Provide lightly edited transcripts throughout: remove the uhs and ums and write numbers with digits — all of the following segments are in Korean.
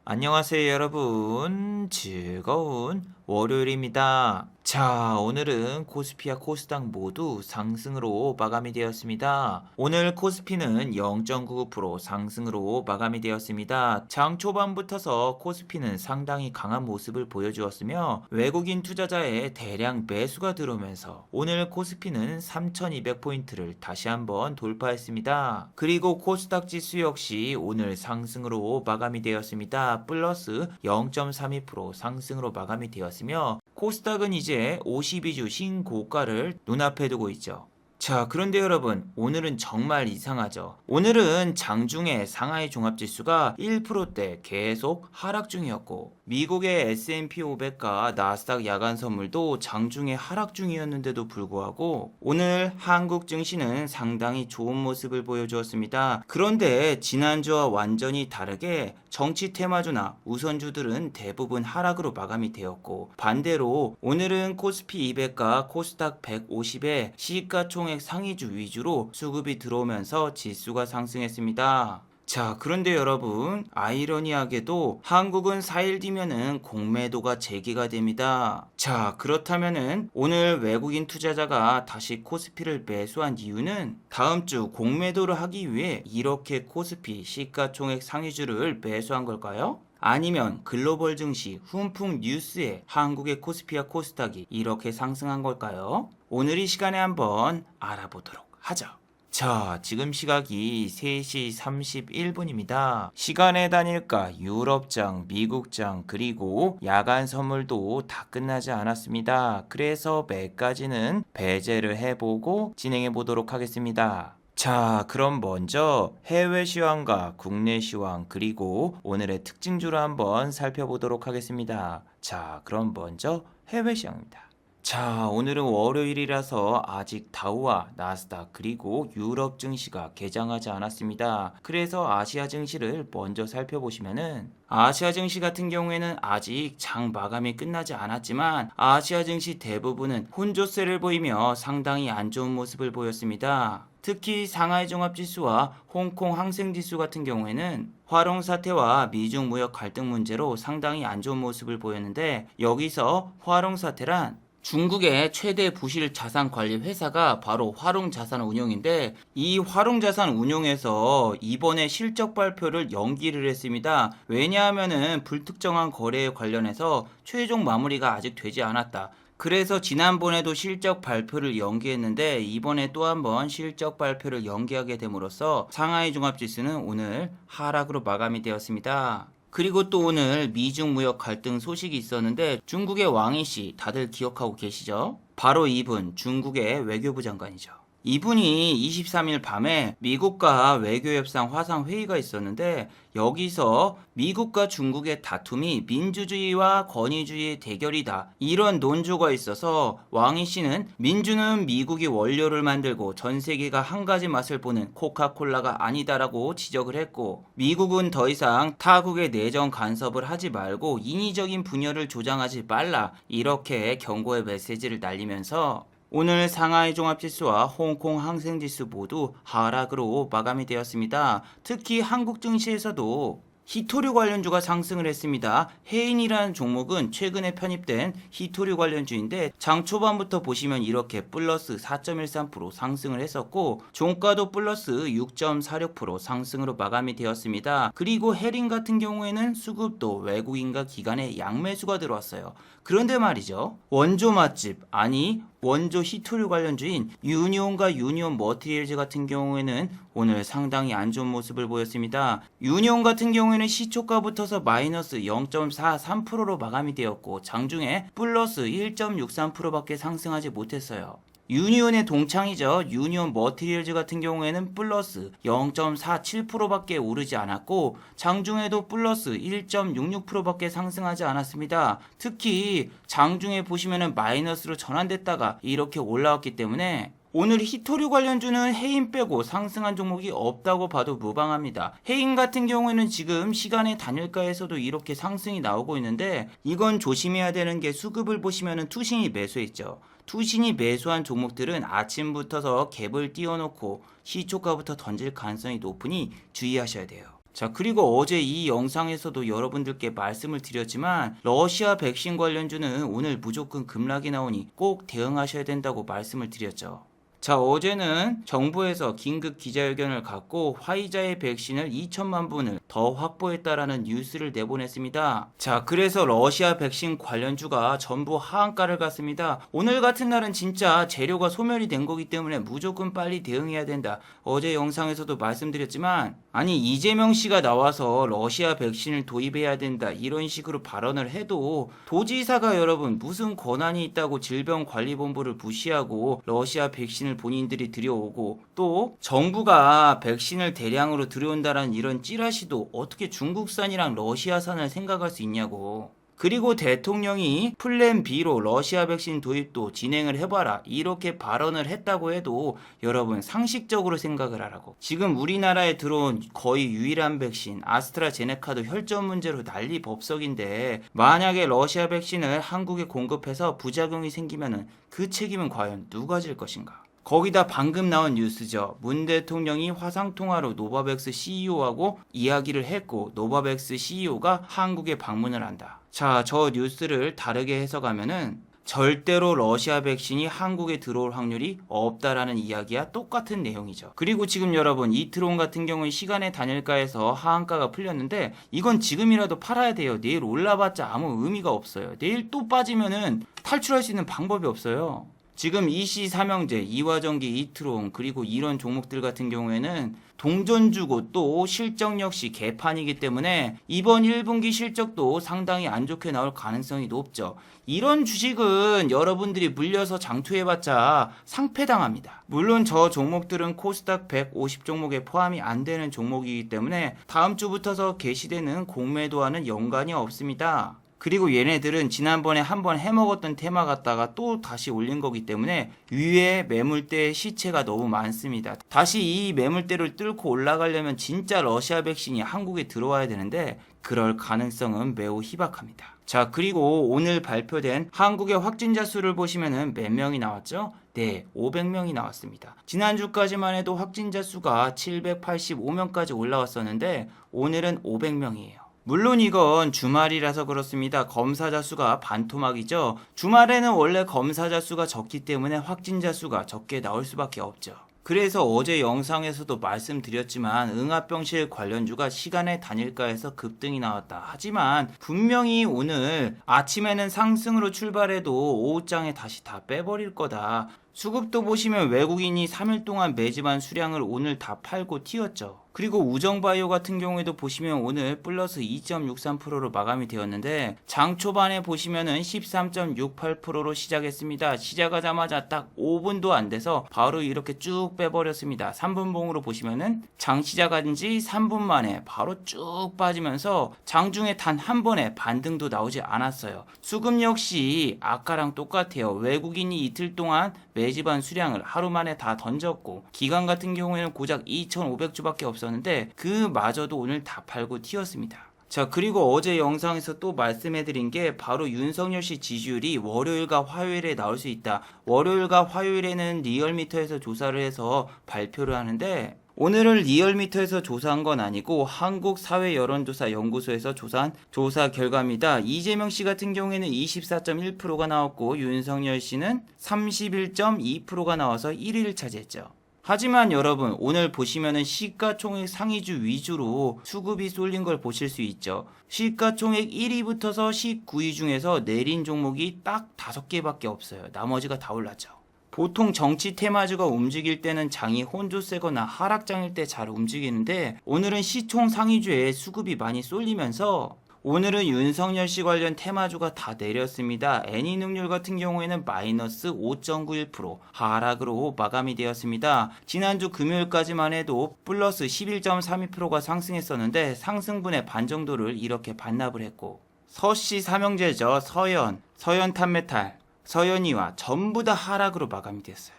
안녕하세요, 여러분. 즐거운 월요일입니다. 자, 오늘은 코스피와 코스닥 모두 상승으로 마감이 되었습니다. 오늘 코스피는 0.99% 상승으로 마감이 되었습니다. 장 초반부터서 코스피는 상당히 강한 모습을 보여주었으며 외국인 투자자의 대량 매수가 들어오면서 오늘 코스피는 3200포인트를 다시 한번 돌파했습니다. 그리고 코스닥 지수 역시 오늘 상승으로 마감이 되었습니다. 플러스 0.32% 상승으로 마감이 되었으며 코스닥은 이제 52주 신고가를 눈앞에 두고 있죠. 자, 그런데 여러분, 오늘은 정말 이상하죠. 오늘은 장중에 상하이 종합지수가 1%대 계속 하락 중이었고, 미국의 S&P 500과 나스닥 야간 선물도 장중에 하락 중이었는데도 불구하고, 오늘 한국 증시는 상당히 좋은 모습을 보여주었습니다. 그런데 지난주와 완전히 다르게 정치 테마주나 우선주들은 대부분 하락으로 마감이 되었고, 반대로 오늘은 코스피 200과 코스닥 150의 시가총액 상위주 위주로 수급이 들어오면서 지수가 상승했습니다. 자, 그런데 여러분, 아이러니하게도 한국은 4일 뒤면은 공매도가 재개가 됩니다. 자, 그렇다면은 오늘 외국인 투자자가 다시 코스피를 매수한 이유는 다음 주 공매도를 하기 위해 이렇게 코스피 시가총액 상위주를 매수한 걸까요? 아니면 글로벌 증시 훈풍 뉴스에 한국의 코스피와 코스닥이 이렇게 상승한 걸까요? 오늘 이 시간에 한번 알아보도록 하죠. 자, 지금 시각이 3시 31분입니다. 시간의 단일가 유럽장, 미국장, 그리고 야간 선물도 다 끝나지 않았습니다. 그래서 매까지는 배제를 해보고 진행해 보도록 하겠습니다. 자, 그럼 먼저 해외 시황과 국내 시황 그리고 오늘의 특징주를 한번 살펴보도록 하겠습니다. 자, 그럼 먼저 해외 시황입니다. 자, 오늘은 월요일이라서 아직 다우와 나스닥 그리고 유럽 증시가 개장하지 않았습니다. 그래서 아시아 증시를 먼저 살펴보시면은 아시아 증시 같은 경우에는 아직 장 마감이 끝나지 않았지만 아시아 증시 대부분은 혼조세를 보이며 상당히 안 좋은 모습을 보였습니다. 특히 상하이 종합지수와 홍콩 항생지수 같은 경우에는 화롱 사태와 미중 무역 갈등 문제로 상당히 안 좋은 모습을 보였는데 여기서 화롱 사태란 중국의 최대 부실 자산 관리 회사가 바로 화롱자산운용인데 이 화롱자산운용에서 이번에 실적 발표를 연기를 했습니다. 왜냐하면은 불특정한 거래에 관련해서 최종 마무리가 아직 되지 않았다. 그래서 지난번에도 실적 발표를 연기했는데 이번에 또 한 번 실적 발표를 연기하게 됨으로써 상하이 종합지수는 오늘 하락으로 마감이 되었습니다. 그리고 또 오늘 미중 무역 갈등 소식이 있었는데 중국의 왕이 씨 다들 기억하고 계시죠? 바로 이분 중국의 외교부 장관이죠. 이분이 23일 밤에 미국과 외교협상 화상 회의가 있었는데 여기서 미국과 중국의 다툼이 민주주의와 권위주의의 대결이다. 이런 논조가 있어서 왕이 씨는 민주는 미국이 원료를 만들고 전 세계가 한 가지 맛을 보는 코카콜라가 아니다라고 지적을 했고 미국은 더 이상 타국의 내정 간섭을 하지 말고 인위적인 분열을 조장하지 말라. 이렇게 경고의 메시지를 날리면서 오늘 상하이 종합지수와 홍콩 항생지수 모두 하락으로 마감이 되었습니다. 특히 한국 증시에서도 히토류 관련주가 상승을 했습니다. 해인이라는 종목은 최근에 편입된 히토류 관련주인데 장 초반부터 보시면 이렇게 플러스 4.13% 상승을 했었고 종가도 플러스 6.46% 상승으로 마감이 되었습니다. 그리고 해린 같은 경우에는 수급도 외국인과 기관의 양매수가 들어왔어요. 그런데 말이죠. 원조 맛집 아니 원조 히토류 관련주인 유니온과 유니온 머티리얼즈 같은 경우에는 오늘 상당히 안 좋은 모습을 보였습니다. 유니온 같은 경우에는 시초가부터서 마이너스 0.43%로 마감이 되었고 장중에 플러스 1.63%밖에 상승하지 못했어요. 유니온의 동창이죠. 유니온 머티리얼즈 같은 경우에는 플러스 0.47%밖에 오르지 않았고 장중에도 플러스 1.66%밖에 상승하지 않았습니다. 특히 장중에 보시면은 마이너스로 전환됐다가 이렇게 올라왔기 때문에 오늘 히토류 관련주는 해인 빼고 상승한 종목이 없다고 봐도 무방합니다. 해인 같은 경우에는 지금 시간의 단일가에서도 이렇게 상승이 나오고 있는데 이건 조심해야 되는 게 수급을 보시면은 투신이 매수했죠. 투신이 매수한 종목들은 아침부터서 갭을 띄워놓고 시초가부터 던질 가능성이 높으니 주의하셔야 돼요. 자, 그리고 어제 이 영상에서도 여러분들께 말씀을 드렸지만 러시아 백신 관련주는 오늘 무조건 급락이 나오니 꼭 대응하셔야 된다고 말씀을 드렸죠. 자, 어제는 정부에서 긴급 기자회견을 갖고 화이자의 백신을 2천만 분을 더 확보했다라는 뉴스를 내보냈습니다. 자, 그래서 러시아 백신 관련주가 전부 하한가를 갔습니다. 오늘 같은 날은 진짜 재료가 소멸이 된 거기 때문에 무조건 빨리 대응해야 된다. 어제 영상에서도 말씀드렸지만 아니 이재명 씨가 나와서 러시아 백신을 도입해야 된다 이런 식으로 발언을 해도 도지사가 여러분 무슨 권한이 있다고 질병관리본부를 무시하고 러시아 백신을 본인들이 들여오고 또 정부가 백신을 대량으로 들여온다라는 이런 찌라시도 어떻게 중국산이랑 러시아산을 생각할 수 있냐고. 그리고 대통령이 플랜 B로 러시아 백신 도입도 진행을 해봐라 이렇게 발언을 했다고 해도 여러분 상식적으로 생각을 하라고. 지금 우리나라에 들어온 거의 유일한 백신 아스트라제네카도 혈전 문제로 난리 법석인데 만약에 러시아 백신을 한국에 공급해서 부작용이 생기면은 그 책임은 과연 누가 질 것인가. 거기다 방금 나온 뉴스죠. 문 대통령이 화상통화로 노바백스 CEO하고 이야기를 했고 노바백스 CEO가 한국에 방문을 한다. 자, 저 뉴스를 다르게 해석하면은 절대로 러시아 백신이 한국에 들어올 확률이 없다라는 이야기와 똑같은 내용이죠. 그리고 지금 여러분 이트론 같은 경우는 시간의 단일가에서 하한가가 풀렸는데 이건 지금이라도 팔아야 돼요. 내일 올라봤자 아무 의미가 없어요. 내일 또 빠지면은 탈출할 수 있는 방법이 없어요. 지금 이씨 삼형제, 이화전기, 이트론 그리고 이런 종목들 같은 경우에는 동전주고 또 실적 역시 개판이기 때문에 이번 1분기 실적도 상당히 안 좋게 나올 가능성이 높죠. 이런 주식은 여러분들이 물려서 장투해봤자 상패당합니다. 물론 저 종목들은 코스닥 150 종목에 포함이 안 되는 종목이기 때문에 다음 주부터서 개시되는 공매도와는 연관이 없습니다. 그리고 얘네들은 지난번에 한번 해먹었던 테마 갖다가 또 다시 올린 거기 때문에 위에 매물대 시체가 너무 많습니다. 다시 이 매물대를 뚫고 올라가려면 진짜 러시아 백신이 한국에 들어와야 되는데 그럴 가능성은 매우 희박합니다. 자, 그리고 오늘 발표된 한국의 확진자 수를 보시면은 몇 명이 나왔죠? 네, 500명이 나왔습니다. 지난주까지만 해도 확진자 수가 785명까지 올라왔었는데 오늘은 500명이에요. 물론 이건 주말이라서 그렇습니다. 검사자 수가 반토막이죠. 주말에는 원래 검사자 수가 적기 때문에 확진자 수가 적게 나올 수밖에 없죠. 그래서 어제 영상에서도 말씀드렸지만 응압병실 관련주가 시간의 단일가에서 급등이 나왔다. 하지만 분명히 오늘 아침에는 상승으로 출발해도 오후장에 다시 다 빼버릴 거다. 수급도 보시면 외국인이 3일 동안 매집한 수량을 오늘 다 팔고 튀었죠. 그리고 우정바이오 같은 경우에도 보시면 오늘 플러스 2.63%로 마감이 되었는데 장 초반에 보시면은 13.68%로 시작했습니다. 시작하자마자 딱 5분도 안 돼서 바로 이렇게 쭉 빼버렸습니다. 3분봉으로 보시면은 장 시작한 지 3분 만에 바로 쭉 빠지면서 장중에 단 한 번에 반등도 나오지 않았어요. 수급 역시 아까랑 똑같아요. 외국인이 이틀 동안 매집한 수량을 하루 만에 다 던졌고 기간 같은 경우에는 고작 2,500주밖에 없었는데 그마저도 오늘 다 팔고 튀었습니다. 자, 그리고 어제 영상에서 또 말씀해드린 게 바로 윤석열 씨 지지율이 월요일과 화요일에 나올 수 있다. 월요일과 화요일에는 리얼미터에서 조사를 해서 발표를 하는데 오늘은 리얼미터에서 조사한 건 아니고 한국사회여론조사연구소에서 조사한 조사 결과입니다. 이재명 씨 같은 경우에는 24.1%가 나왔고 윤석열 씨는 31.2%가 나와서 1위를 차지했죠. 하지만 여러분 오늘 보시면은 시가총액 상위주 위주로 수급이 쏠린 걸 보실 수 있죠. 시가총액 1위부터서 19위 중에서 내린 종목이 딱 5개밖에 없어요. 나머지가 다 올랐죠. 보통 정치 테마주가 움직일 때는 장이 혼조세거나 하락장일 때 잘 움직이는데 오늘은 시총 상위주에 수급이 많이 쏠리면서 오늘은 윤석열 씨 관련 테마주가 다 내렸습니다. 애니능률 같은 경우에는 마이너스 5.91% 하락으로 마감이 되었습니다. 지난주 금요일까지만 해도 플러스 11.32%가 상승했었는데 상승분의 반 정도를 이렇게 반납을 했고 서씨 삼형제죠. 서현 탄메탈, 서현이와 전부 다 하락으로 마감이 됐어요.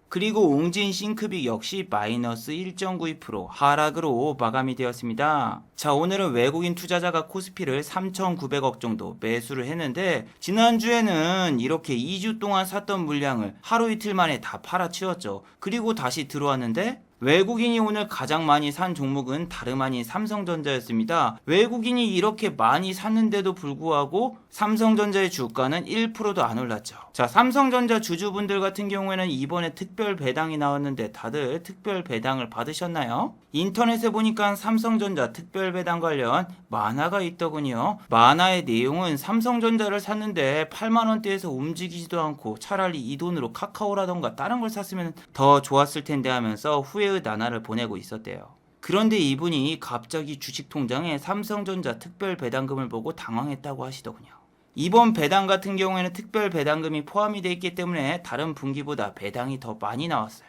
그리고 웅진 싱크빅 역시 마이너스 1.92% 하락으로 마감이 되었습니다. 자, 오늘은 외국인 투자자가 코스피를 3,900억 정도 매수를 했는데 지난주에는 이렇게 2주 동안 샀던 물량을 하루 이틀 만에 다 팔아치웠죠. 그리고 다시 들어왔는데 외국인이 오늘 가장 많이 산 종목은 다름 아닌 삼성전자였습니다. 외국인이 이렇게 많이 샀는데도 불구하고 삼성전자의 주가는 1%도 안 올랐죠. 자, 삼성전자 주주분들 같은 경우에는 이번에 특별 배당이 나왔는데 다들 특별 배당을 받으셨나요? 인터넷에 보니까 삼성전자 특별 배당 관련 만화가 있더군요. 만화의 내용은 삼성전자를 샀는데 8만원대에서 움직이지도 않고 차라리 이 돈으로 카카오라던가 다른 걸 샀으면 더 좋았을 텐데 하면서 후회의 나날을 보내고 있었대요. 그런데 이분이 갑자기 주식 통장에 삼성전자 특별 배당금을 보고 당황했다고 하시더군요. 이번 배당 같은 경우에는 특별 배당금이 포함이 되어 있기 때문에 다른 분기보다 배당이 더 많이 나왔어요.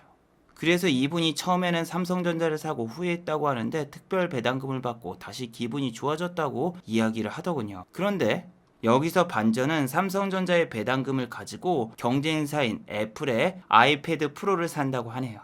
그래서 이분이 처음에는 삼성전자를 사고 후회했다고 하는데 특별 배당금을 받고 다시 기분이 좋아졌다고 이야기를 하더군요. 그런데 여기서 반전은 삼성전자의 배당금을 가지고 경쟁사인 애플의 아이패드 프로를 산다고 하네요.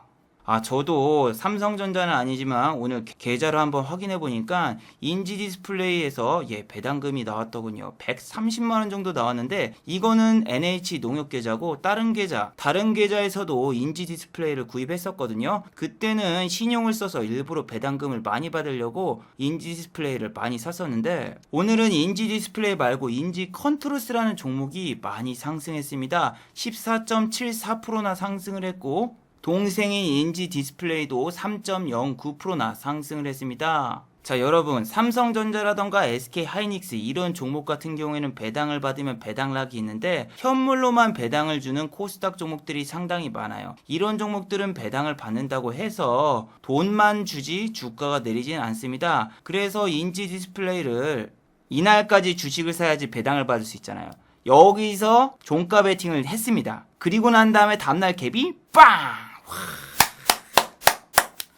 저도 삼성전자는 아니지만 오늘 계좌를 한번 확인해 보니까 인지 디스플레이에서 배당금이 나왔더군요. 130만원 정도 나왔는데 이거는 NH 농협 계좌고 다른 계좌에서도 인지 디스플레이를 구입했었거든요. 그때는 신용을 써서 일부러 배당금을 많이 받으려고 인지 디스플레이를 많이 샀었는데 오늘은 인지 디스플레이 말고 인지 컨트로스라는 종목이 많이 상승했습니다. 14.74%나 상승을 했고 동생인 인지 디스플레이도 3.09%나 상승을 했습니다. 자, 여러분, 삼성전자라던가 SK하이닉스 이런 종목 같은 경우에는 배당을 받으면 배당락이 있는데 현물로만 배당을 주는 코스닥 종목들이 상당히 많아요. 이런 종목들은 배당을 받는다고 해서 돈만 주지 주가가 내리진 않습니다. 그래서 인지 디스플레이를 이날까지 주식을 사야지 배당을 받을 수 있잖아요. 여기서 종가 베팅을 했습니다. 그리고 난 다음에 다음날 갭이 빵!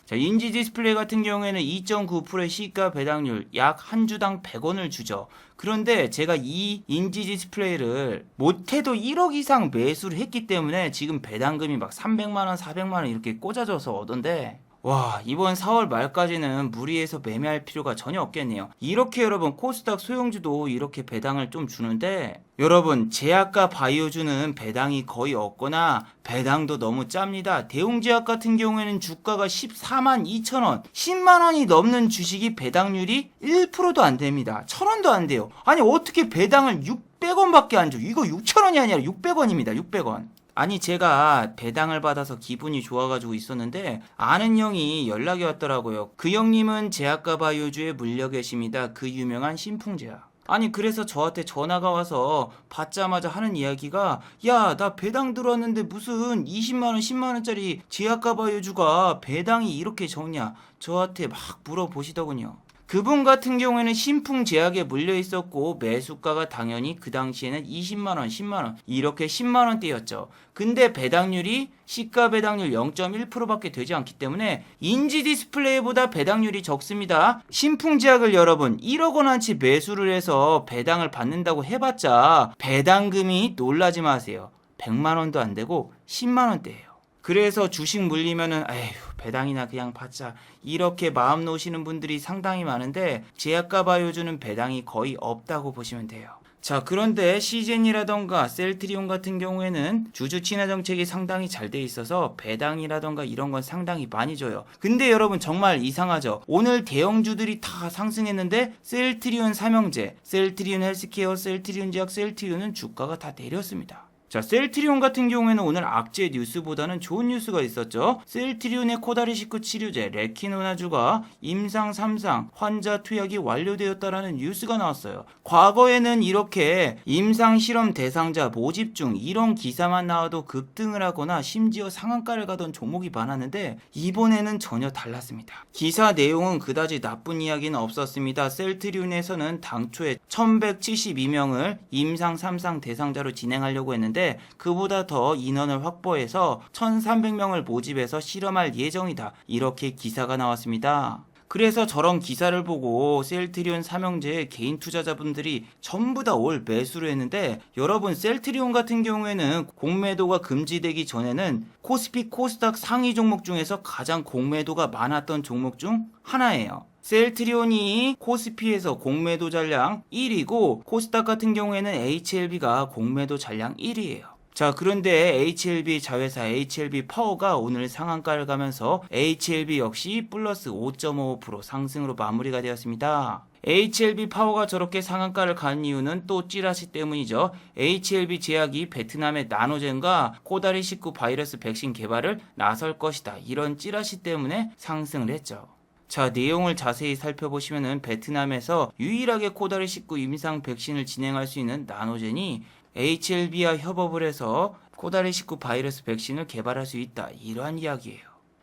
자, 인지 디스플레이 같은 경우에는 2.9%의 시가 배당률 약 한 주당 100원을 주죠. 그런데 제가 이 인지 디스플레이를 못해도 1억 이상 매수를 했기 때문에 지금 배당금이 막 300만원, 400만원 이렇게 꽂아져서 오던데 와, 이번 4월 말까지는 무리해서 매매할 필요가 전혀 없겠네요. 이렇게 여러분 코스닥 소형주도 이렇게 배당을 좀 주는데 여러분 제약과 바이오주는 배당이 거의 없거나 배당도 너무 짭니다. 대웅제약 같은 경우에는 주가가 14만 2천원 10만원이 넘는 주식이 배당률이 1%도 안 됩니다. 1,000원도 안 돼요. 아니 어떻게 배당을 600원밖에 안 줘. 이거 6천원이 아니라 600원입니다. 600원. 아니 제가 배당을 받아서 기분이 좋아가지고 있었는데 아는 형이 연락이 왔더라고요. 그 형님은 제약과 바이오주에 물려 계십니다. 그 유명한 신풍제약. 아니 그래서 저한테 전화가 와서 받자마자 하는 이야기가 야, 나 배당 들어왔는데 무슨 20만원 10만원짜리 제약과 바이오주가 배당이 이렇게 적냐 저한테 막 물어보시더군요. 그분 같은 경우에는 신풍제약에 물려 있었고 매수가가 당연히 그 당시에는 20만원, 10만원 이렇게 10만원대였죠. 근데 배당률이 시가 배당률 0.1%밖에 되지 않기 때문에 인지 디스플레이보다 배당률이 적습니다. 신풍제약을 여러분 1억 원어치 매수를 해서 배당을 받는다고 해봤자 배당금이 놀라지 마세요. 100만원도 안 되고 10만원대예요. 그래서 주식 물리면은 에휴 배당이나 그냥 받자 이렇게 마음 놓으시는 분들이 상당히 많은데 제약과 바이오주는 배당이 거의 없다고 보시면 돼요. 자, 그런데 시젠이라던가 셀트리온 같은 경우에는 주주 친화 정책이 상당히 잘 돼 있어서 배당이라던가 이런 건 상당히 많이 줘요. 근데 여러분 정말 이상하죠. 오늘 대형주들이 다 상승했는데 셀트리온 삼형제, 셀트리온 헬스케어, 셀트리온 제약, 셀트리온은 주가가 다 내렸습니다. 자, 셀트리온 같은 경우에는 오늘 악재 뉴스보다는 좋은 뉴스가 있었죠. 셀트리온의 코다리 식후 치료제 레키노나주가 임상 3상 환자 투약이 완료되었다라는 뉴스가 나왔어요. 과거에는 이렇게 임상 실험 대상자 모집 중 이런 기사만 나와도 급등을 하거나 심지어 상한가를 가던 종목이 많았는데 이번에는 전혀 달랐습니다. 기사 내용은 그다지 나쁜 이야기는 없었습니다. 셀트리온에서는 당초에 1172명을 임상 3상 대상자로 진행하려고 했는데 그보다 더 인원을 확보해서 1300명을 모집해서 실험할 예정이다. 이렇게 기사가 나왔습니다. 그래서 저런 기사를 보고 셀트리온 삼형제의 개인 투자자분들이 전부 다 올 매수를 했는데 여러분 셀트리온 같은 경우에는 공매도가 금지되기 전에는 코스피 코스닥 상위 종목 중에서 가장 공매도가 많았던 종목 중 하나예요. 셀트리온이 코스피에서 공매도 잔량 1위고 코스닥 같은 경우에는 HLB가 공매도 잔량 1위예요. 자, 그런데 HLB 자회사 HLB 파워가 오늘 상한가를 가면서 HLB 역시 플러스 5.55% 상승으로 마무리가 되었습니다. HLB 파워가 저렇게 상한가를 간 이유는 또 찌라시 때문이죠. HLB 제약이 베트남의 나노젠과 코다리19 바이러스 백신 개발을 나설 것이다. 이런 찌라시 때문에 상승을 했죠. 자, 내용을 자세히 살펴보시면은 베트남에서 유일하게 코다리19 임상 백신을 진행할 수 있는 나노젠이 HLB와 협업을 해서 코다리19 바이러스 백신을 개발할 수 있다. 이러한 이야기예요.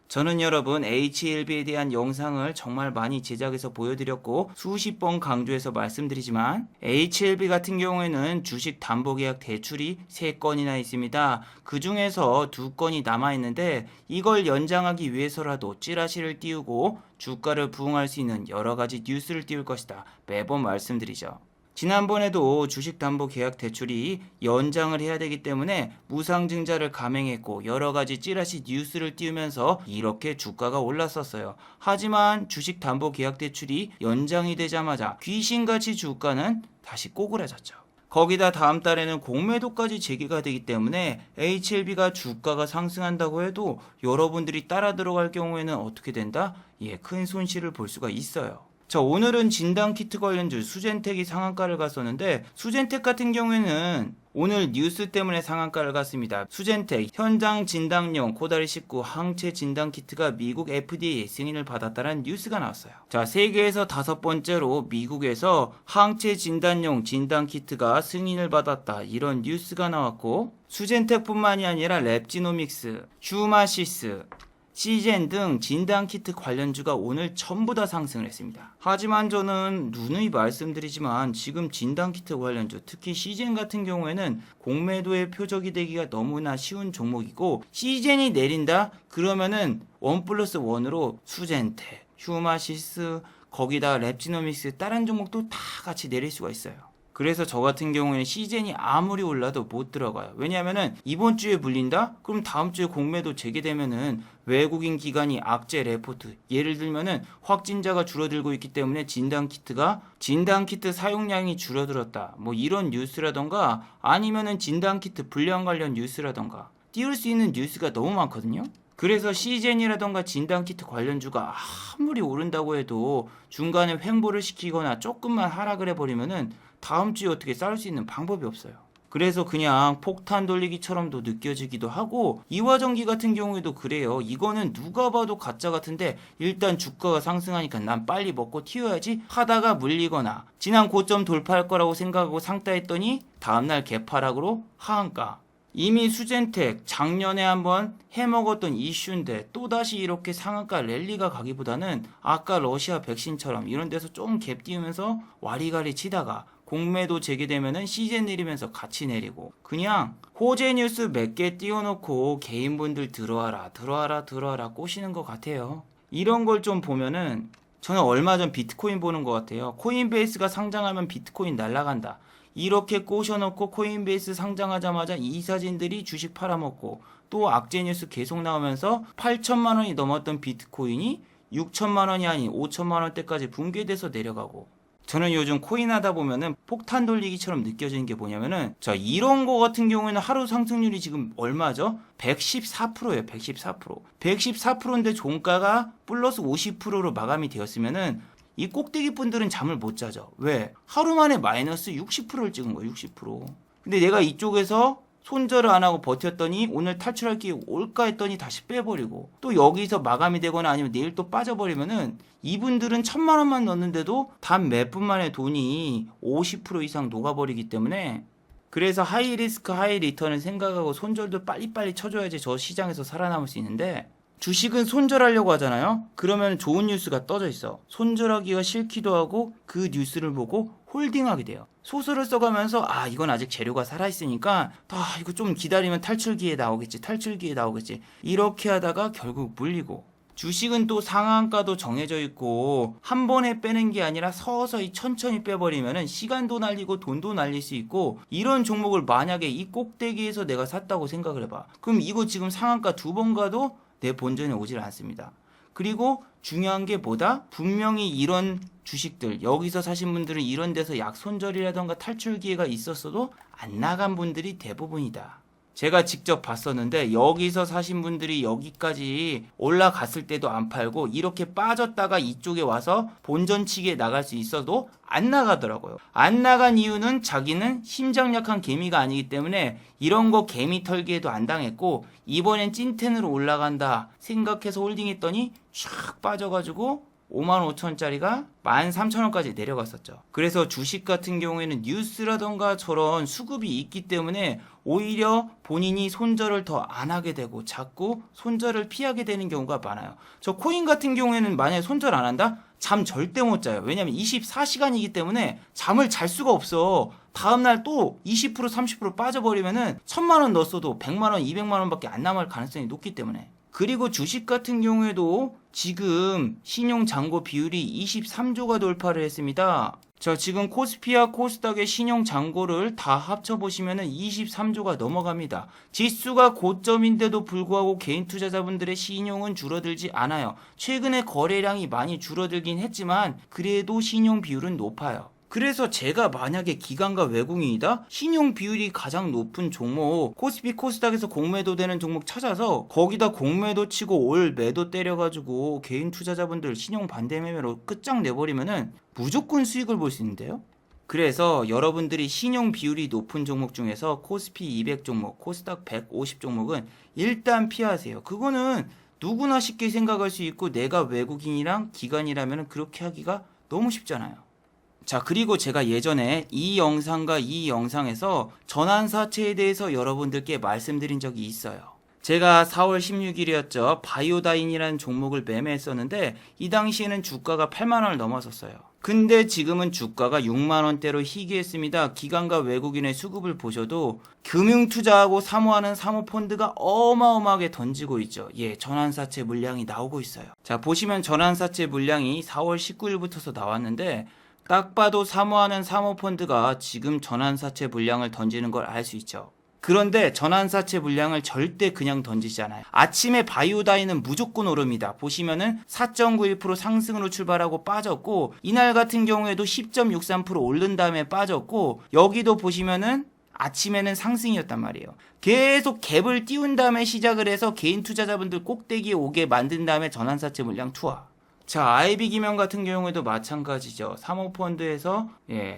저는 여러분 HLB에 대한 영상을 정말 많이 제작해서 보여드렸고 수십 번 강조해서 말씀드리지만 HLB 같은 경우에는 주식 담보계약 대출이 3건이나 있습니다. 그 중에서 2건이 남아있는데 이걸 연장하기 위해서라도 찌라시를 띄우고 주가를 부응할 수 있는 여러가지 뉴스를 띄울 것이다. 매번 말씀드리죠. 지난번에도 주식담보계약 대출이 연장을 해야 되기 때문에 무상증자를 감행했고 여러가지 찌라시 뉴스를 띄우면서 이렇게 주가가 올랐었어요. 하지만 주식담보계약 대출이 연장이 되자마자 귀신같이 주가는 다시 꼬그라졌죠. 거기다 다음 달에는 공매도까지 재개가 되기 때문에 HLB가 주가가 상승한다고 해도 여러분들이 따라 들어갈 경우에는 어떻게 된다? 큰 손실을 볼 수가 있어요. 자, 오늘은 진단키트 관련주 수젠텍이 상한가를 갔었는데 수젠텍 같은 경우에는 오늘 뉴스 때문에 상한가를 갔습니다. 수젠텍 현장 진단용 코다리19 항체 진단키트가 미국 FDA 승인을 받았다는 뉴스가 나왔어요. 자, 세계에서 5번째로 미국에서 항체 진단용 진단키트가 승인을 받았다. 이런 뉴스가 나왔고 수젠텍뿐만이 아니라 랩지노믹스, 휴마시스, 시젠 등 진단키트 관련주가 오늘 전부 다 상승을 했습니다. 하지만 저는 누누이 말씀드리지만 지금 진단키트 관련주, 특히 시젠 같은 경우에는 공매도의 표적이 되기가 너무나 쉬운 종목이고 시젠이 내린다? 그러면은 1+1으로 수젠텍, 휴마시스, 거기다 랩지노믹스 다른 종목도 다 같이 내릴 수가 있어요. 그래서 저 같은 경우에는 시젠이 아무리 올라도 못 들어가요. 왜냐하면은 이번 주에 물린다? 그럼 다음 주에 공매도 재개되면은 외국인 기관이 악재 레포트, 예를 들면은 확진자가 줄어들고 있기 때문에 진단키트 사용량이 줄어들었다. 뭐 이런 뉴스라던가 아니면은 진단키트 불량 관련 뉴스라던가 띄울 수 있는 뉴스가 너무 많거든요. 그래서 시젠이라던가 진단키트 관련주가 아무리 오른다고 해도 중간에 횡보를 시키거나 조금만 하락을 해버리면은 다음 주에 어떻게 싸울 수 있는 방법이 없어요. 그래서 그냥 폭탄 돌리기처럼도 느껴지기도 하고 이화전기 같은 경우에도 그래요. 이거는 누가 봐도 가짜 같은데 일단 주가가 상승하니까 난 빨리 먹고 튀어야지 하다가 물리거나 지난 고점 돌파할 거라고 생각하고 상따했더니 다음날 개파락으로 하한가. 이미 수젠텍 작년에 한번 해먹었던 이슈인데 또다시 이렇게 상한가 랠리가 가기보다는 아까 러시아 백신처럼 이런 데서 좀 갭 띄우면서 와리가리 치다가 공매도 재개되면은 시젠 내리면서 같이 내리고 그냥 호재 뉴스 몇 개 띄워놓고 개인분들 들어와라 꼬시는 것 같아요. 이런 걸 좀 보면은 저는 얼마 전 비트코인 보는 것 같아요. 코인베이스가 상장하면 비트코인 날라간다. 이렇게 꼬셔놓고 코인베이스 상장하자마자 이 사진들이 주식 팔아먹고 또 악재 뉴스 계속 나오면서 8천만 원이 넘었던 비트코인이 6천만 원이 아닌 5천만 원대까지 붕괴돼서 내려가고 저는 요즘 코인 하다 보면은 폭탄 돌리기처럼 느껴지는 게 뭐냐면은 자 이런 거 같은 경우에는 하루 상승률이 지금 얼마죠? 114%예요. 114%. 114%인데 종가가 플러스 50%로 마감이 되었으면은 이 꼭대기 분들은 잠을 못 자죠. 왜? 하루 만에 마이너스 60%를 찍은 거예요. 60%. 근데 내가 이쪽에서 손절을 안 하고 버텼더니 오늘 탈출할 기회 올까 했더니 다시 빼버리고 또 여기서 마감이 되거나 아니면 내일 또 빠져버리면은 이분들은 1,000만 원만 넣는데도 단 몇 분 만에 돈이 50% 이상 녹아버리기 때문에 그래서 하이 리스크 하이 리턴을 생각하고 손절도 빨리빨리 쳐줘야지 저 시장에서 살아남을 수 있는데 주식은 손절하려고 하잖아요. 그러면 좋은 뉴스가 떠져 있어. 손절하기가 싫기도 하고 그 뉴스를 보고 홀딩하게 돼요. 소설을 써가면서 이건 아직 재료가 살아있으니까 이거 좀 기다리면 탈출 기회 나오겠지 이렇게 하다가 결국 물리고 주식은 또 상한가도 정해져 있고 한 번에 빼는 게 아니라 서서히 천천히 빼버리면은 시간도 날리고 돈도 날릴 수 있고 이런 종목을 만약에 이 꼭대기에서 내가 샀다고 생각을 해봐. 그럼 이거 지금 상한가 2번 가도 내 본전에 오질 않습니다. 그리고 중요한 게 뭐다? 분명히 이런 주식들 여기서 사신 분들은 이런 데서 약손절이라던가 탈출 기회가 있었어도 안 나간 분들이 대부분이다. 제가 직접 봤었는데 여기서 사신 분들이 여기까지 올라갔을 때도 안 팔고 이렇게 빠졌다가 이쪽에 와서 본전치기에 나갈 수 있어도 안 나가더라고요. 안 나간 이유는 자기는 심장 약한 개미가 아니기 때문에 이런 거 개미 털기에도 안 당했고 이번엔 찐텐으로 올라간다 생각해서 홀딩했더니 쫙 빠져가지고 55,000원짜리가 13,000원까지 내려갔었죠. 그래서 주식 같은 경우에는 뉴스라던가 저런 수급이 있기 때문에 오히려 본인이 손절을 더 안 하게 되고 자꾸 손절을 피하게 되는 경우가 많아요. 저 코인 같은 경우에는 만약에 손절 안 한다? 잠 절대 못 자요. 왜냐면 24시간이기 때문에 잠을 잘 수가 없어. 다음날 또 20% 30% 빠져버리면은 1,000만원 넣었어도 100만원 200만원밖에 안 남을 가능성이 높기 때문에. 그리고 주식 같은 경우에도 지금 신용 잔고 비율이 23조가 돌파를 했습니다. 자, 지금 코스피와 코스닥의 신용 잔고를 다 합쳐보시면 23조가 넘어갑니다. 지수가 고점인데도 불구하고 개인 투자자분들의 신용은 줄어들지 않아요. 최근에 거래량이 많이 줄어들긴 했지만 그래도 신용 비율은 높아요. 그래서 제가 만약에 기관과 외국인이다? 신용 비율이 가장 높은 종목 코스피 코스닥에서 공매도 되는 종목 찾아서 거기다 공매도 치고 올 매도 때려가지고 개인 투자자분들 신용 반대 매매로 끝장내버리면은 무조건 수익을 볼 수 있는데요. 그래서 여러분들이 신용 비율이 높은 종목 중에서 코스피 200 종목, 코스닥 150 종목은 일단 피하세요. 그거는 누구나 쉽게 생각할 수 있고 내가 외국인이랑 기관이라면 그렇게 하기가 너무 쉽잖아요. 자, 그리고 제가 예전에 이 영상과 이 영상에서 전환사채에 대해서 여러분들께 말씀드린 적이 있어요. 제가 4월 16일이었죠. 바이오다인이라는 종목을 매매했었는데 이 당시에는 주가가 8만원을 넘었었어요. 근데 지금은 주가가 6만원대로 희귀했습니다. 기관과 외국인의 수급을 보셔도 금융투자하고 사모하는 사모펀드가 어마어마하게 던지고 있죠. 예, 전환사채 물량이 나오고 있어요. 자, 보시면 전환사채 물량이 4월 19일부터서 나왔는데 딱 봐도 사모하는 사모펀드가 지금 전환사채 물량을 던지는 걸 알 수 있죠. 그런데 전환사채 물량을 절대 그냥 던지지 않아요. 아침에 바이오다인은 무조건 오릅니다. 보시면은 4.91% 상승으로 출발하고 빠졌고 이날 같은 경우에도 10.63% 오른 다음에 빠졌고 여기도 보시면은 아침에는 상승이었단 말이에요. 계속 갭을 띄운 다음에 시작을 해서 개인 투자자분들 꼭대기에 오게 만든 다음에 전환사채 물량 투하. 자, IB기명 같은 경우에도 마찬가지죠. 사모펀드에서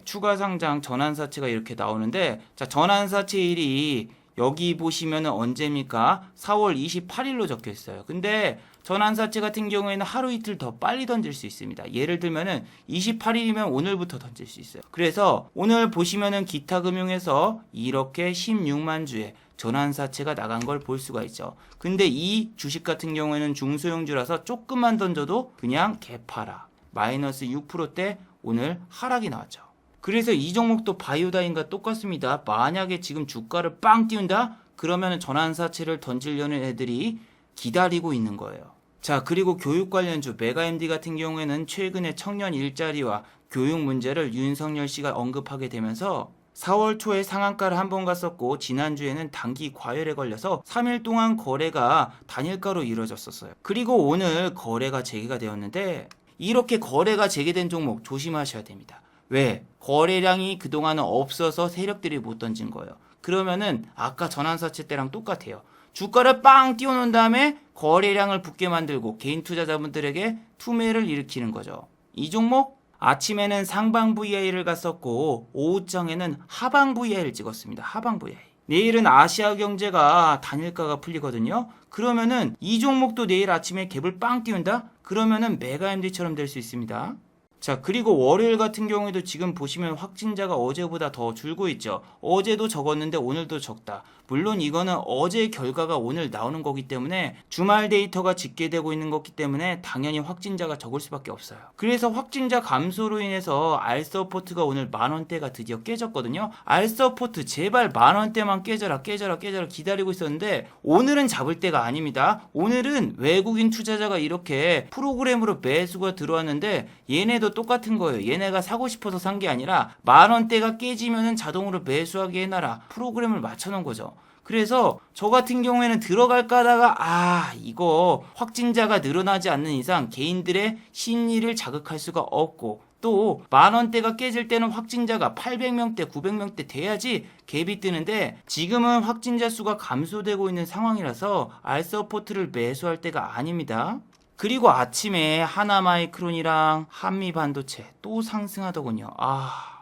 추가 상장 전환사채가 이렇게 나오는데 자, 전환사채일이 여기 보시면은 언제입니까? 4월 28일로 적혀 있어요. 근데 전환사채 같은 경우에는 하루 이틀 더 빨리 던질 수 있습니다. 예를 들면은 28일이면 오늘부터 던질 수 있어요. 그래서 오늘 보시면은 기타금융에서 이렇게 16만 주에 전환사채가 나간 걸 볼 수가 있죠. 근데 이 주식 같은 경우에는 중소형주라서 조금만 던져도 그냥 개파라. 마이너스 6%대 오늘 하락이 나왔죠. 그래서 이 종목도 바이오다인과 똑같습니다. 만약에 지금 주가를 빵 띄운다? 그러면 전환사채를 던지려는 애들이 기다리고 있는 거예요. 자, 그리고 교육 관련주 메가MD 같은 경우에는 최근에 청년 일자리와 교육 문제를 윤석열 씨가 언급하게 되면서 4월 초에 상한가를 한 번 갔었고 지난주에는 단기 과열에 걸려서 3일 동안 거래가 단일가로 이루어졌었어요. 그리고 오늘 거래가 재개가 되었는데 이렇게 거래가 재개된 종목 조심하셔야 됩니다. 왜? 거래량이 그동안은 없어서 세력들이 못 던진 거예요. 그러면은 아까 전환사채 때랑 똑같아요. 주가를 빵 띄워놓은 다음에 거래량을 붙게 만들고 개인 투자자분들에게 투매를 일으키는 거죠. 이 종목 아침에는 상방 VI를 갔었고 오후장에는 하방 VI를 찍었습니다. 하방 VI. 내일은 아시아 경제가 단일가가 풀리거든요. 그러면은 이 종목도 내일 아침에 갭을 빵 띄운다? 그러면은 메가MD처럼 될 수 있습니다. 자, 그리고 월요일 같은 경우에도 지금 보시면 확진자가 어제보다 더 줄고 있죠. 어제도 적었는데 오늘도 적다. 물론 이거는 어제 결과가 오늘 나오는 거기 때문에 주말 데이터가 집계되고 있는 거기 때문에 당연히 확진자가 적을 수밖에 없어요. 그래서 확진자 감소로 인해서 알서포트가 오늘 만원대가 드디어 깨졌거든요. 알서포트 제발 만원대만 깨져라 기다리고 있었는데 오늘은 잡을 때가 아닙니다. 오늘은 외국인 투자자가 이렇게 프로그램으로 매수가 들어왔는데 얘네도 똑같은 거예요. 얘네가 사고 싶어서 산 게 아니라 만원대가 깨지면은 자동으로 매수하게 해놔라. 프로그램을 맞춰놓은 거죠. 그래서 저 같은 경우에는 들어갈까 하다가 이거 확진자가 늘어나지 않는 이상 개인들의 심리를 자극할 수가 없고 또 만원대가 깨질 때는 확진자가 800명대, 900명대 돼야지 갭이 뜨는데 지금은 확진자 수가 감소되고 있는 상황이라서 알서포트를 매수할 때가 아닙니다. 그리고 아침에 하나마이크론이랑 한미반도체 또 상승하더군요.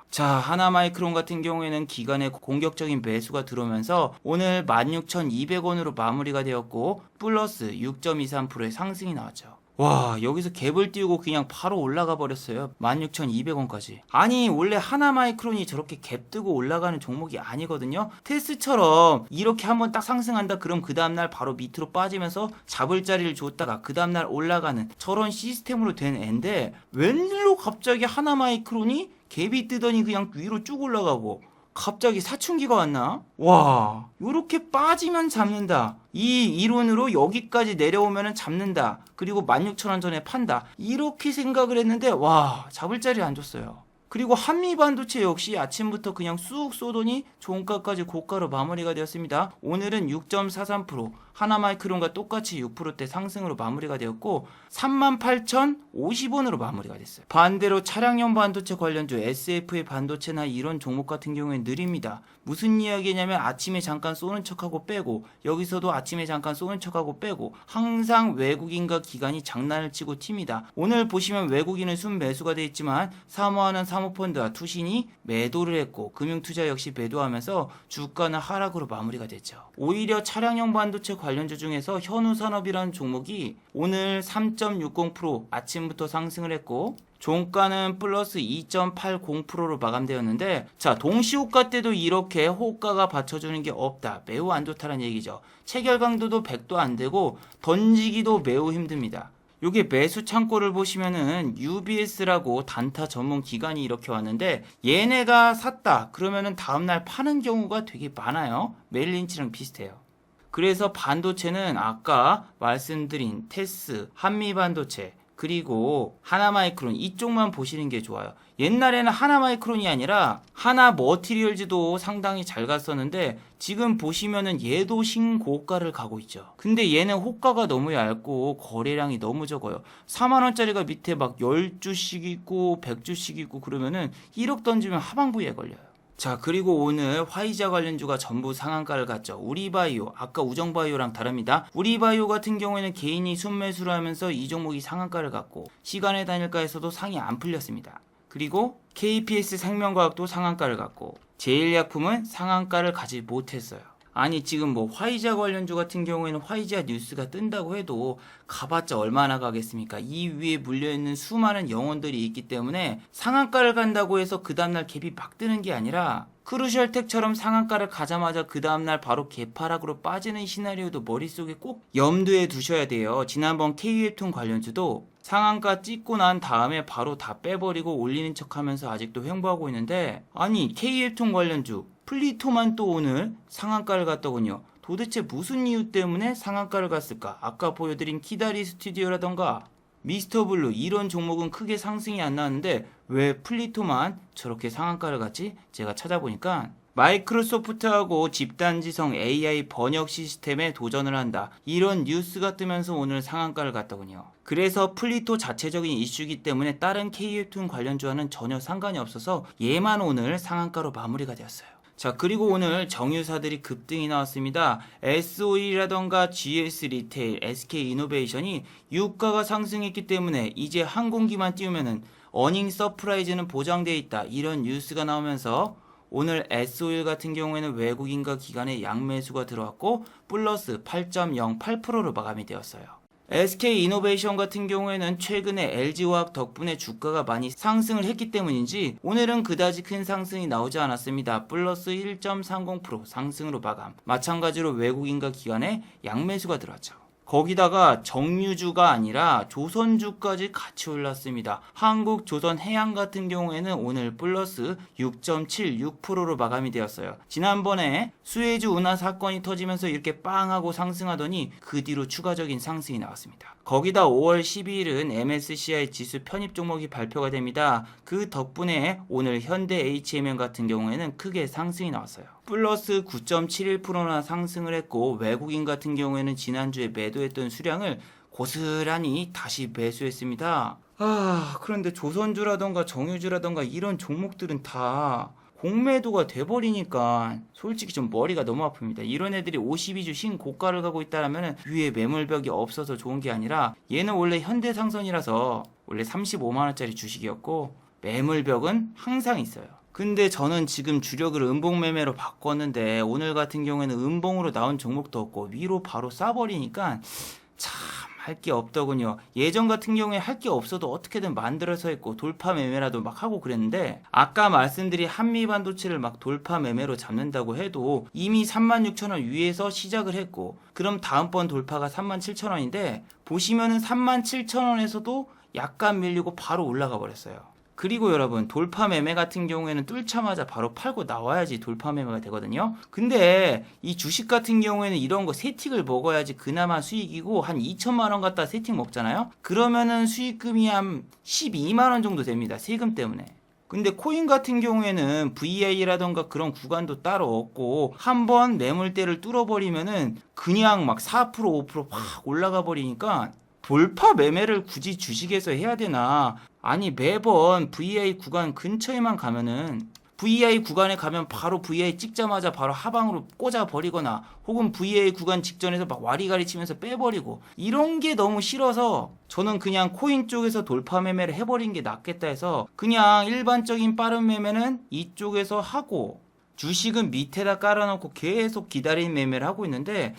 자, 하나마이크론 같은 경우에는 기관의 공격적인 매수가 들어오면서 오늘 16,200원으로 마무리가 되었고 플러스 6.23%의 상승이 나왔죠. 와, 여기서 갭을 띄우고 그냥 바로 올라가 버렸어요. 16,200원까지. 아니, 원래 하나마이크론이 저렇게 갭 뜨고 올라가는 종목이 아니거든요. 테스처럼 이렇게 한번 딱 상승한다 그럼 그 다음날 바로 밑으로 빠지면서 잡을 자리를 줬다가 그 다음날 올라가는 저런 시스템으로 된 애인데 웬일로 갑자기 하나마이크론이 갭이 뜨더니 그냥 위로 쭉 올라가고 갑자기 사춘기가 왔나? 와, 요렇게 빠지면 잡는다. 이 이론으로 여기까지 내려오면 잡는다. 그리고 16,000원 전에 판다. 이렇게 생각을 했는데 와, 잡을 자리 안 줬어요. 그리고 한미반도체 역시 아침부터 그냥 쑥 쏘더니 종가까지 고가로 마무리가 되었습니다. 오늘은 6.43%, 하나마이크론과 똑같이 6%대 상승으로 마무리가 되었고 38,050원으로 마무리가 됐어요. 반대로 차량용 반도체 관련주 SF의 반도체나 이런 종목 같은 경우에 느립니다. 무슨 이야기냐면 아침에 잠깐 쏘는 척하고 빼고 여기서도 아침에 잠깐 쏘는 척하고 빼고 항상 외국인과 기관이 장난을 치고 튑니다. 오늘 보시면 외국인은 순매수가 되어 있지만 사모하는 사모펀드와 투신이 매도를 했고 금융투자 역시 매도하면서 주가는 하락으로 마무리가 됐죠. 오히려 차량용 반도체 관련주 중에서 현우산업이라는 종목이 오늘 3.60% 아침부터 상승을 했고 종가는 플러스 2.80%로 마감되었는데 자, 동시호가 때도 이렇게 호가가 받쳐주는 게 없다. 매우 안 좋다는 얘기죠. 체결 강도도 100도 안 되고 던지기도 매우 힘듭니다. 요게 매수 창고를 보시면은 UBS라고 단타 전문 기관이 이렇게 왔는데 얘네가 샀다 그러면은 다음날 파는 경우가 되게 많아요. 메릴린치랑 비슷해요. 그래서 반도체는 아까 말씀드린 테스, 한미반도체 그리고 하나마이크론 이쪽만 보시는 게 좋아요. 옛날에는 하나마이크론이 아니라 하나머티리얼즈도 상당히 잘 갔었는데 지금 보시면은 얘도 신고가를 가고 있죠. 근데 얘는 호가가 너무 얇고 거래량이 너무 적어요. 4만원짜리가 밑에 막 10주씩 있고 100주씩 있고 그러면은 1억 던지면 하방부에 걸려요. 자, 그리고 오늘 화이자 관련주가 전부 상한가를 갔죠. 우리바이오, 아까 우정바이오랑 다릅니다. 우리바이오 같은 경우에는 개인이 순매수를 하면서 이 종목이 상한가를 갔고 시간의 단일가에서도 상이 안 풀렸습니다. 그리고 KPS 생명과학도 상한가를 갔고 제일약품은 상한가를 가지 못했어요. 아니 지금 뭐 화이자 관련주 같은 경우에는 화이자 뉴스가 뜬다고 해도 가봤자 얼마나 가겠습니까? 이 위에 물려있는 수많은 영혼들이 있기 때문에 상한가를 간다고 해서 그 다음날 갭이 막 뜨는 게 아니라 크루셜텍처럼 상한가를 가자마자 그 다음날 바로 개파락으로 빠지는 시나리오도 머릿속에 꼭 염두에 두셔야 돼요. 지난번 KUF 관련주도 상한가 찍고 난 다음에 바로 다 빼버리고 올리는 척하면서 아직도 횡보하고 있는데 아니 KUF 관련주 플리토만 또 오늘 상한가를 갔더군요. 도대체 무슨 이유 때문에 상한가를 갔을까? 아까 보여드린 키다리 스튜디오라던가 미스터블루 이런 종목은 크게 상승이 안 나왔는데 왜 플리토만 저렇게 상한가를 갔지? 제가 찾아보니까 마이크로소프트하고 집단지성 AI 번역 시스템에 도전을 한다. 이런 뉴스가 뜨면서 오늘 상한가를 갔더군요. 그래서 플리토 자체적인 이슈이기 때문에 다른 KUF 관련주와는 전혀 상관이 없어서 얘만 오늘 상한가로 마무리가 되었어요. 자, 그리고 오늘 정유사들이 급등이 나왔습니다. SOE라던가 GS 리테일, SK 이노베이션이 유가가 상승했기 때문에 이제 항공기만 띄우면은 어닝 서프라이즈는 보장되어 있다. 이런 뉴스가 나오면서 오늘 SOE 같은 경우에는 외국인과 기관의 양매수가 들어왔고 플러스 8.08%로 마감이 되었어요. SK 이노베이션 같은 경우에는 최근에 LG화학 덕분에 주가가 많이 상승을 했기 때문인지 오늘은 그다지 큰 상승이 나오지 않았습니다. 플러스 1.30% 상승으로 마감. 마찬가지로 외국인과 기관의 양매수가 들어왔죠. 거기다가 정유주가 아니라 조선주까지 같이 올랐습니다. 한국조선해양 같은 경우에는 오늘 플러스 6.76%로 마감이 되었어요. 지난번에 수혜주 운하 사건이 터지면서 이렇게 빵 하고 상승하더니 그 뒤로 추가적인 상승이 나왔습니다. 거기다 5월 12일은 MSCI 지수 편입 종목이 발표가 됩니다. 그 덕분에 오늘 현대 HMM 같은 경우에는 크게 상승이 나왔어요. 플러스 9.71%나 상승을 했고 외국인 같은 경우에는 지난주에 매도했던 수량을 고스란히 다시 매수했습니다. 그런데 조선주라던가 정유주라던가 이런 종목들은 다 공매도가 돼버리니까 솔직히 좀 머리가 너무 아픕니다. 이런 애들이 52주 신고가를 가고 있다라면 위에 매물벽이 없어서 좋은 게 아니라 얘는 원래 현대상선이라서 원래 35만원짜리 주식이었고 매물벽은 항상 있어요. 근데 저는 지금 주력을 음봉매매로 바꿨는데 오늘 같은 경우에는 음봉으로 나온 종목도 없고 위로 바로 쏴버리니까 참 할 게 없더군요. 예전 같은 경우에 할 게 없어도 어떻게든 만들어서 했고 돌파 매매라도 막 하고 그랬는데 아까 말씀드린 한미반도체를 막 돌파 매매로 잡는다고 해도 이미 36,000원 위에서 시작을 했고 그럼 다음번 돌파가 37,000원인데 보시면은 37,000원에서도 약간 밀리고 바로 올라가 버렸어요. 그리고 여러분 돌파 매매 같은 경우에는 뚫자마자 바로 팔고 나와야지 돌파 매매가 되거든요. 근데 이 주식 같은 경우에는 이런 거 세팅을 먹어야지 그나마 수익이고 한 2천만 원 갖다 세팅 먹잖아요. 그러면은 수익금이 한 12만 원 정도 됩니다. 세금 때문에. 근데 코인 같은 경우에는 VI라던가 그런 구간도 따로 없고 한번 매물대를 뚫어버리면은 그냥 막 4% 5%팍 올라가 버리니까 돌파 매매를 굳이 주식에서 해야 되나? 아니 매번 VI 구간 근처에만 가면은 VI 구간에 가면 바로 VI 찍자마자 바로 하방으로 꽂아 버리거나 혹은 VI 구간 직전에서 막 와리가리 치면서 빼버리고 이런 게 너무 싫어서 저는 그냥 코인 쪽에서 돌파 매매를 해버린 게 낫겠다 해서 그냥 일반적인 빠른 매매는 이쪽에서 하고 주식은 밑에다 깔아놓고 계속 기다리는 매매를 하고 있는데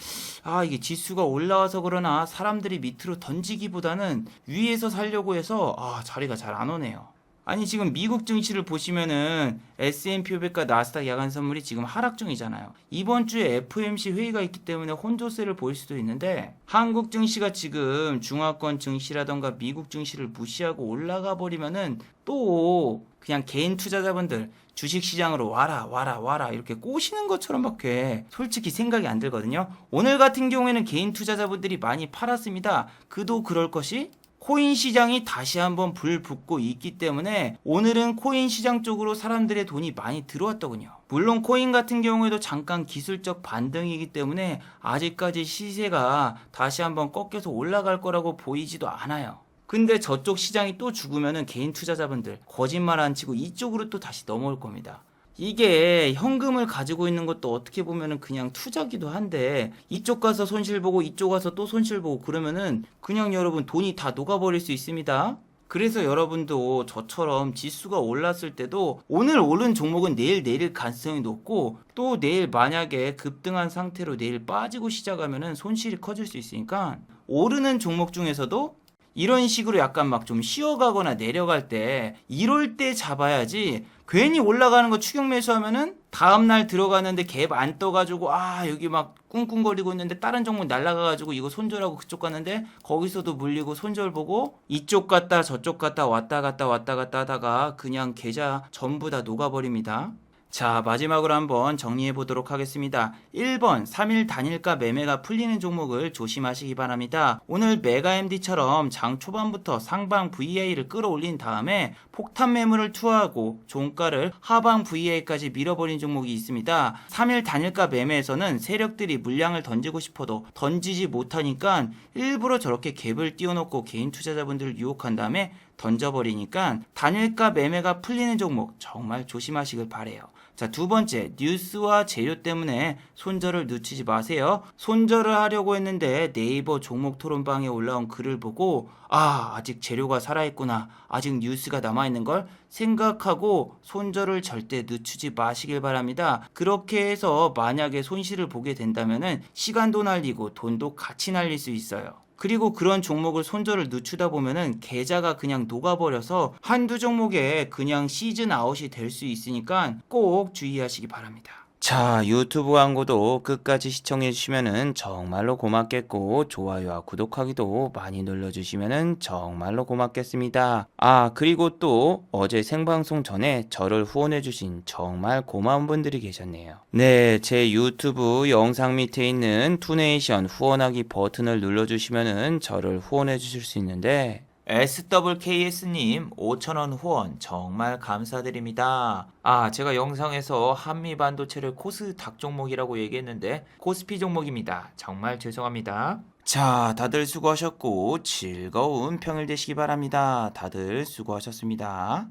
이게 지수가 올라와서 그러나 사람들이 밑으로 던지기보다는 위에서 살려고 해서 자리가 잘 안 오네요. 아니 지금 미국 증시를 보시면은 S&P 500과 나스닥 야간 선물이 지금 하락 중이잖아요. 이번 주에 FOMC 회의가 있기 때문에 혼조세를 보일 수도 있는데 한국 증시가 지금 중화권 증시라던가 미국 증시를 무시하고 올라가 버리면은 또 그냥 개인 투자자분들 주식시장으로 와라 이렇게 꼬시는 것처럼밖에 솔직히 생각이 안 들거든요. 오늘 같은 경우에는 개인 투자자분들이 많이 팔았습니다. 그도 그럴 것이 코인 시장이 다시 한번 불 붙고 있기 때문에 오늘은 코인 시장 쪽으로 사람들의 돈이 많이 들어왔더군요. 물론 코인 같은 경우에도 잠깐 기술적 반등이기 때문에 아직까지 시세가 다시 한번 꺾여서 올라갈 거라고 보이지도 않아요. 근데 저쪽 시장이 또 죽으면은 개인 투자자분들 거짓말 안 치고 이쪽으로 또 다시 넘어올 겁니다. 이게 현금을 가지고 있는 것도 어떻게 보면은 그냥 투자기도 한데 이쪽 가서 손실 보고 이쪽 가서 또 손실 보고 그러면은 그냥 여러분 돈이 다 녹아버릴 수 있습니다. 그래서 여러분도 저처럼 지수가 올랐을 때도 오늘 오른 종목은 내일 내릴 가능성이 높고 또 내일 만약에 급등한 상태로 내일 빠지고 시작하면은 손실이 커질 수 있으니까 오르는 종목 중에서도 이런 식으로 약간 막 좀 쉬어가거나 내려갈 때 이럴 때 잡아야지 괜히 올라가는 거 추격 매수하면은 다음날 들어가는데 갭 안 떠가지고 여기 막 꿍꿍거리고 있는데 다른 종목 날라가가지고 이거 손절하고 그쪽 갔는데 거기서도 물리고 손절 보고 이쪽 갔다 저쪽 갔다 왔다 갔다 하다가 그냥 계좌 전부 다 녹아버립니다. 자, 마지막으로 한번 정리해 보도록 하겠습니다. 1번 3일 단일가 매매가 풀리는 종목을 조심하시기 바랍니다. 오늘 메가MD처럼 장 초반부터 상방 VI를 끌어올린 다음에 폭탄 매물을 투하하고 종가를 하방 VI까지 밀어버린 종목이 있습니다. 3일 단일가 매매에서는 세력들이 물량을 던지고 싶어도 던지지 못하니까 일부러 저렇게 갭을 띄워놓고 개인 투자자분들을 유혹한 다음에 던져버리니까 단일가 매매가 풀리는 종목 정말 조심하시길 바래요. 자, 두 번째, 뉴스와 재료 때문에 손절을 늦추지 마세요. 손절을 하려고 했는데 네이버 종목 토론방에 올라온 글을 보고 아직 재료가 살아있구나, 아직 뉴스가 남아있는 걸 생각하고 손절을 절대 늦추지 마시길 바랍니다. 그렇게 해서 만약에 손실을 보게 된다면은 시간도 날리고 돈도 같이 날릴 수 있어요. 그리고 그런 종목을 손절을 늦추다 보면은 계좌가 그냥 녹아버려서 한두 종목에 그냥 시즌 아웃이 될 수 있으니까 꼭 주의하시기 바랍니다. 자, 유튜브 광고도 끝까지 시청해 주시면은 정말로 고맙겠고 좋아요와 구독하기도 많이 눌러주시면은 정말로 고맙겠습니다. 그리고 또 어제 생방송 전에 저를 후원해 주신 정말 고마운 분들이 계셨네요. 네, 제 유튜브 영상 밑에 있는 투네이션 후원하기 버튼을 눌러주시면은 저를 후원해 주실 수 있는데 SWKS님 5,000원 후원 정말 감사드립니다. 제가 영상에서 한미반도체를 코스닥 종목이라고 얘기했는데 코스피 종목입니다. 정말 죄송합니다. 자, 다들 수고하셨고 즐거운 평일 되시기 바랍니다. 다들 수고하셨습니다.